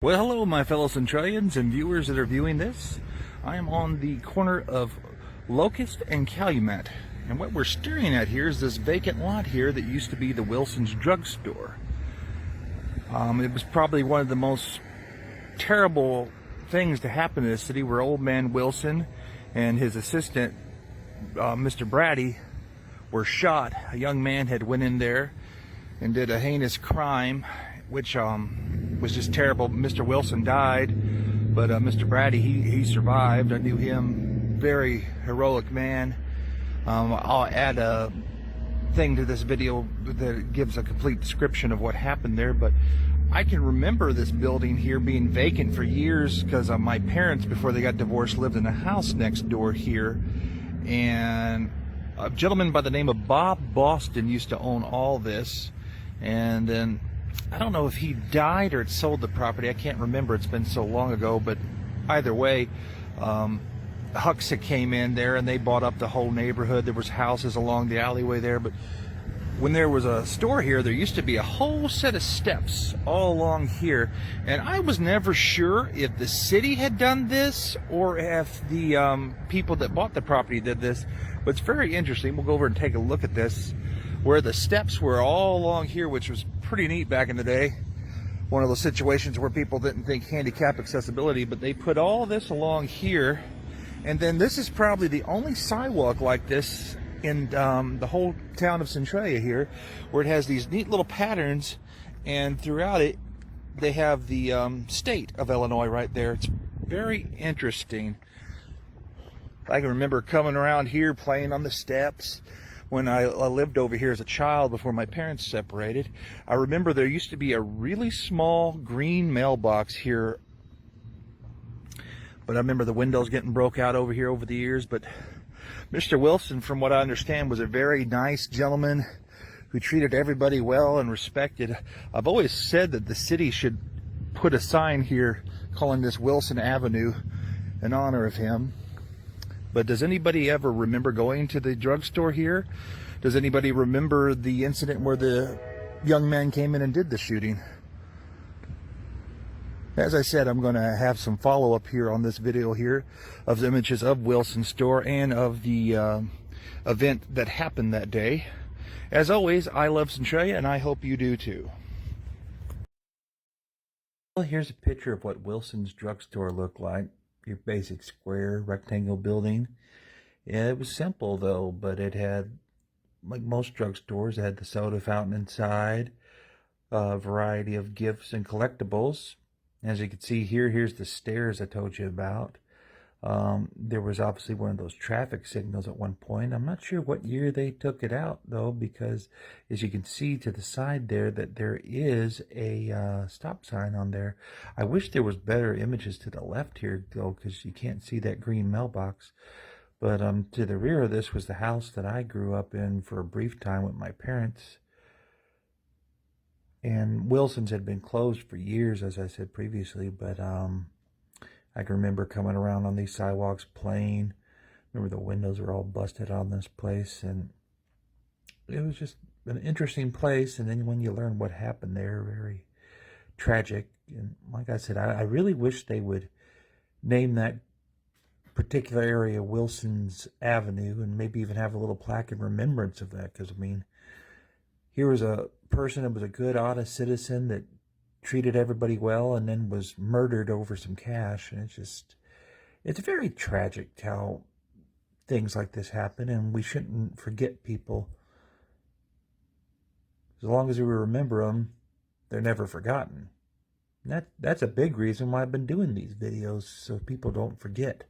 Well, hello, my fellow Centralians and viewers that are viewing this. I am on the corner of Locust and Calumet, and what we're staring at here is this vacant lot here that used to be the Wilson's drugstore. It was probably one of the most terrible things to happen in this city, where old man Wilson and his assistant, Mr. Brady, were shot. A young man had went in there and did a heinous crime, which was just terrible. Mr. Wilson died, but Mr. Brady, he survived. I knew him, very heroic man. I'll add a thing to this video that gives a complete description of what happened there, but I can remember this building here being vacant for years because my parents, before they got divorced, lived in a house next door here, and a gentleman by the name of Bob Boston used to own all this. And then I don't know if he died or it sold the property. I can't remember. It's been so long ago. But either way, Hucksa came in there and they bought up the whole neighborhood. There was houses along the alleyway there. But when there was a store here, there used to be a whole set of steps all along here. And I was never sure if the city had done this or if the people that bought the property did this. But it's very interesting. We'll go over and take a look at this, where the steps were all along here, which was pretty neat back in the day. One of those situations where people didn't think handicap accessibility, but they put all this along here. And then this is probably the only sidewalk like this in the whole town of Centralia here, where it has these neat little patterns, and throughout it they have the state of Illinois right there. It's very interesting. I can remember coming around here playing on the steps when I lived over here as a child before my parents separated. I remember there used to be a really small green mailbox here, but I remember the windows getting broke out over here over the years. But Mr. Wilson, from what I understand, was a very nice gentleman who treated everybody well and respected. I've always said that the city should put a sign here calling this Wilson Avenue in honor of him. But does anybody ever remember going to the drugstore here? Does anybody remember the incident where the young man came in and did the shooting? As I said, I'm going to have some follow-up here on this video here of the images of Wilson's store and of the event that happened that day. As always, I love Centralia, and I hope you do too. Well, here's a picture of what Wilson's drugstore looked like. Your basic square rectangle building. Yeah, it was simple though, but it had, like most drugstores, it had the soda fountain inside, a variety of gifts and collectibles. As you can see here, here's the stairs I told you about. There was obviously one of those traffic signals at one point. I'm not sure what year they took it out though, because as you can see to the side there, that there is a stop sign on there. I wish there was better images to the left here though, because you can't see that green mailbox. But to the rear of this was the house that I grew up in for a brief time with my parents. And Wilson's had been closed for years, as I said previously, but I can remember coming around on these sidewalks playing. Remember the windows were all busted on this place, and it was just an interesting place. And then when you learn what happened there, very tragic. And like I said, I really wish they would name that particular area Wilson's Avenue, and maybe even have a little plaque in remembrance of that. Because I mean, here was a person that was a good, honest citizen that treated everybody well and then was murdered over some cash. And it's very tragic how things like this happen, and we shouldn't forget people. As long as we remember them, they're never forgotten. And that's a big reason why I've been doing these videos, so people don't forget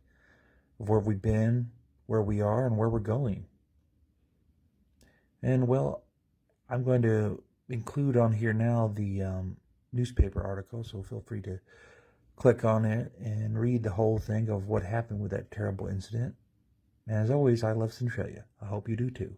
of where we've been, where we are, and where we're going. And well, I'm going to include on here now the newspaper article, so feel free to click on it and read the whole thing of what happened with that terrible incident. And as always, I love Centralia. I hope you do too.